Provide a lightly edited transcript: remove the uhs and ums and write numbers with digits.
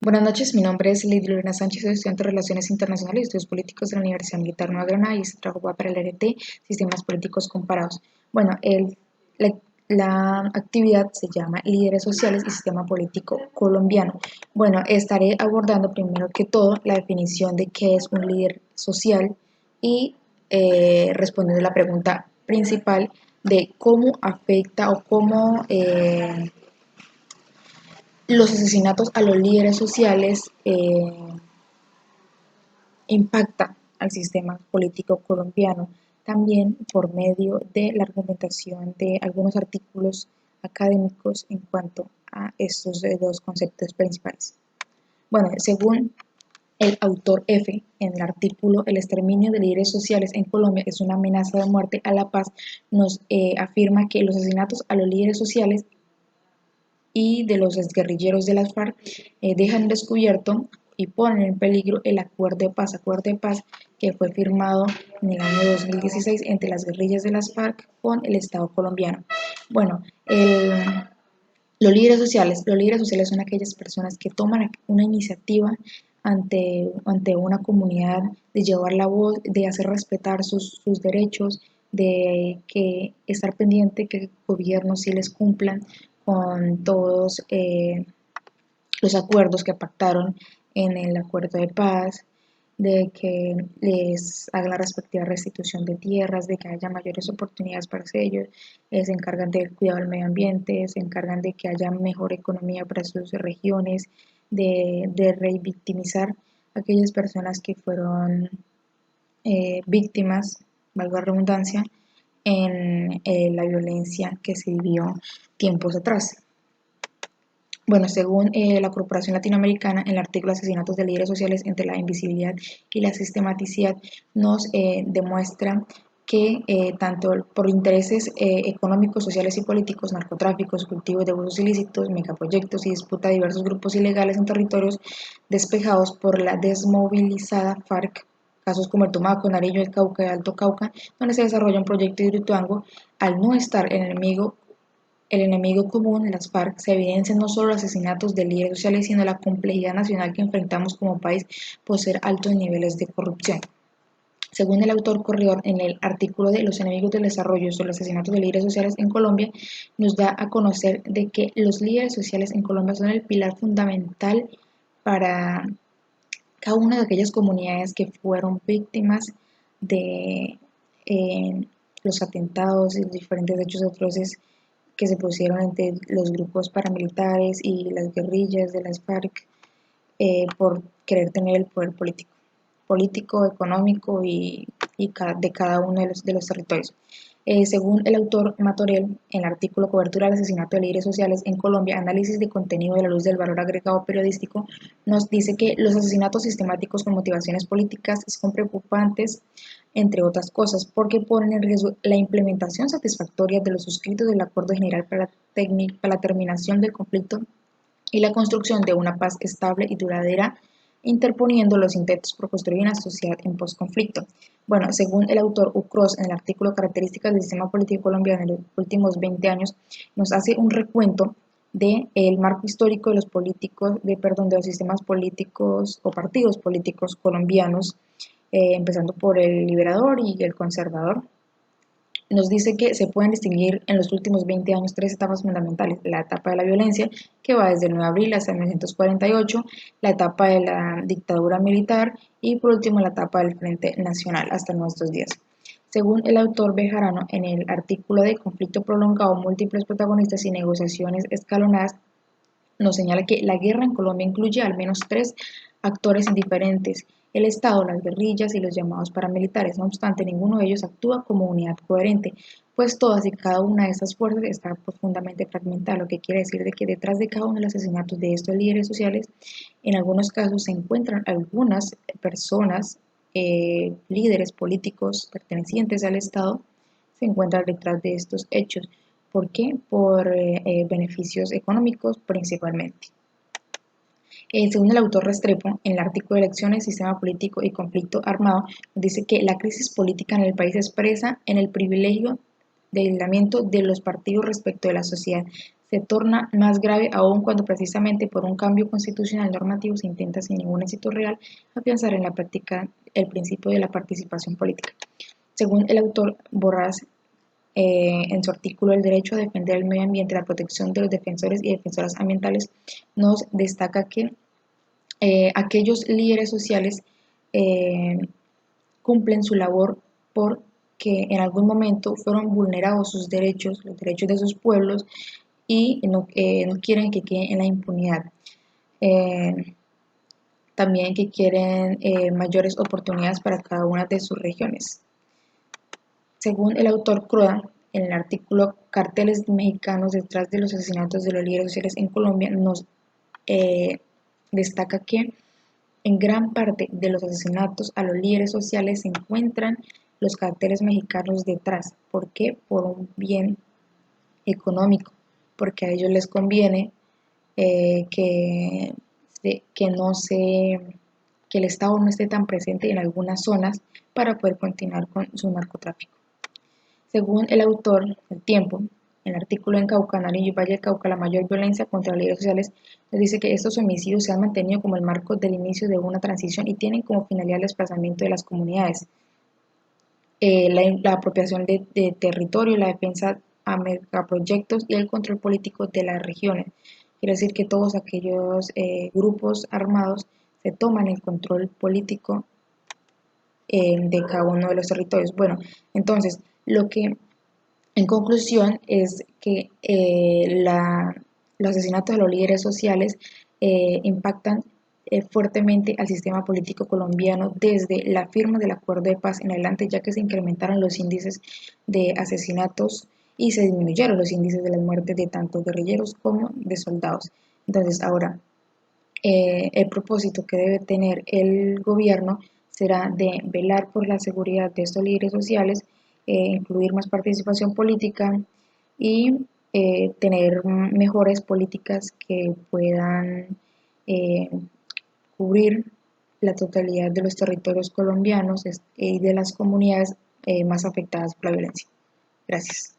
Buenas noches, mi nombre es Lidia Lorena Sánchez, soy estudiante de Relaciones Internacionales y Estudios Políticos de la Universidad Militar Nueva Granada y este trabajo va para el RT, Sistemas Políticos Comparados. Bueno, la, la actividad se llama Líderes Sociales y Sistema Político Colombiano. Bueno, estaré abordando primero que todo la definición de qué es un líder social y respondiendo la pregunta principal de cómo afecta o cómo los asesinatos a los líderes sociales impacta al sistema político colombiano, también por medio de la argumentación de algunos artículos académicos en cuanto a estos dos conceptos principales. Bueno, según el autor F, en el artículo El exterminio de líderes sociales en Colombia es una amenaza de muerte a la paz, nos afirma que los asesinatos a los líderes sociales y de los exguerrilleros de las FARC dejan descubierto y ponen en peligro el acuerdo de paz que fue firmado en el año 2016 entre las guerrillas de las FARC con el Estado colombiano. Bueno, los líderes sociales son aquellas personas que toman una iniciativa ante una comunidad de llevar la voz, de hacer respetar sus derechos, de que estar pendiente que el gobierno sí les cumplan con todos los acuerdos que pactaron en el acuerdo de paz, de que les hagan la respectiva restitución de tierras, de que haya mayores oportunidades para ellos, se encargan del cuidado del medio ambiente, se encargan de que haya mejor economía para sus regiones, de revictimizar a aquellas personas que fueron víctimas, valga la redundancia, en la violencia que se vivió tiempos atrás. Bueno, según la Corporación Latinoamericana, el artículo Asesinatos de líderes sociales entre la invisibilidad y la sistematicidad nos demuestra que tanto por intereses económicos, sociales y políticos, narcotráficos, cultivos de usos ilícitos, megaproyectos y disputa de diversos grupos ilegales en territorios despejados por la desmovilizada FARC, casos como el Tumaco, Nariño, el Cauca y Alto Cauca, donde se desarrolla un proyecto de Hidroituango, al no estar el enemigo común de las FARC, se evidencian no solo los asesinatos de líderes sociales, sino la complejidad nacional que enfrentamos como país por ser altos niveles de corrupción. Según el autor Corredor, en el artículo de Los enemigos del desarrollo sobre los asesinatos de líderes sociales en Colombia, nos da a conocer de que los líderes sociales en Colombia son el pilar fundamental para cada una de aquellas comunidades que fueron víctimas de los atentados y los diferentes hechos atroces que se pusieron entre los grupos paramilitares y las guerrillas de las FARC por querer tener el poder político, económico y de cada uno de los territorios. Según el autor Matorel, en el artículo Cobertura del asesinato de líderes sociales en Colombia, análisis de contenido de la luz del valor agregado periodístico, nos dice que los asesinatos sistemáticos con motivaciones políticas son preocupantes, entre otras cosas, porque ponen en riesgo la implementación satisfactoria de los suscritos del Acuerdo General para la terminación del conflicto y la construcción de una paz estable y duradera, interponiendo los intentos por construir una sociedad en posconflicto. Bueno, según el autor Ucros, en el artículo Características del sistema político colombiano en los últimos 20 años, nos hace un recuento del marco histórico de los políticos, de los sistemas políticos o partidos políticos colombianos, empezando por el liberador y el conservador. Nos dice que se pueden distinguir en los últimos 20 años tres etapas fundamentales: la etapa de la violencia, que va desde el 9 de abril hasta 1948, la etapa de la dictadura militar y por último la etapa del Frente Nacional hasta nuestros días. Según el autor Bejarano, en el artículo de Conflicto prolongado, múltiples protagonistas y negociaciones escalonadas, nos señala que la guerra en Colombia incluye al menos tres actores indiferentes: el Estado, las guerrillas y los llamados paramilitares. No obstante, ninguno de ellos actúa como unidad coherente, pues todas y cada una de estas fuerzas está profundamente fragmentada, lo que quiere decir de que detrás de cada uno de los asesinatos de estos líderes sociales, en algunos casos se encuentran algunas personas, líderes políticos pertenecientes al Estado, se encuentran detrás de estos hechos. ¿Por qué? Por beneficios económicos principalmente. Según el autor Restrepo, en el artículo Elecciones, Sistema Político y Conflicto Armado, dice que la crisis política en el país se expresa en el privilegio de aislamiento de los partidos respecto de la sociedad. se torna más grave aún cuando precisamente por un cambio constitucional normativo se intenta sin ningún éxito real afianzar en la práctica el principio de la participación política. Según el autor Borrás, en su artículo El derecho a defender el medio ambiente, la protección de los defensores y defensoras ambientales, nos destaca que aquellos líderes sociales eh, cumplen su labor porque en algún momento fueron vulnerados sus derechos, los derechos de sus pueblos, y no quieren que queden en la impunidad. Eh, También que quieren mayores oportunidades para cada una de sus regiones. Según el autor Croda, en el artículo Carteles mexicanos detrás de los asesinatos de los líderes sociales en Colombia, nos eh, destaca que en gran parte de los asesinatos a los líderes sociales se encuentran los carteles mexicanos detrás. ¿Por qué? Por un bien económico, porque a ellos les conviene que no se, que el Estado no esté tan presente en algunas zonas para poder continuar con su narcotráfico. Según el autor del Tiempo, en el artículo En Cauca, Nariño y Valle del Cauca, la mayor violencia contra los líderes sociales, nos dice que estos homicidios se han mantenido como el marco del inicio de una transición y tienen como finalidad el desplazamiento de las comunidades, la apropiación de territorio, la defensa a megaproyectos y el control político de las regiones. Quiere decir que todos aquellos grupos armados se toman el control político de cada uno de los territorios. Bueno, entonces, lo que en conclusión es que los asesinatos de los líderes sociales impactan fuertemente al sistema político colombiano desde la firma del acuerdo de paz en adelante, ya que se incrementaron los índices de asesinatos y se disminuyeron los índices de las muertes de tanto guerrilleros como de soldados. Entonces, ahora, el propósito que debe tener el gobierno será de velar por la seguridad de estos líderes sociales, incluir más participación política y tener mejores políticas que puedan eh, cubrir la totalidad de los territorios colombianos y de las comunidades más afectadas por la violencia. Gracias.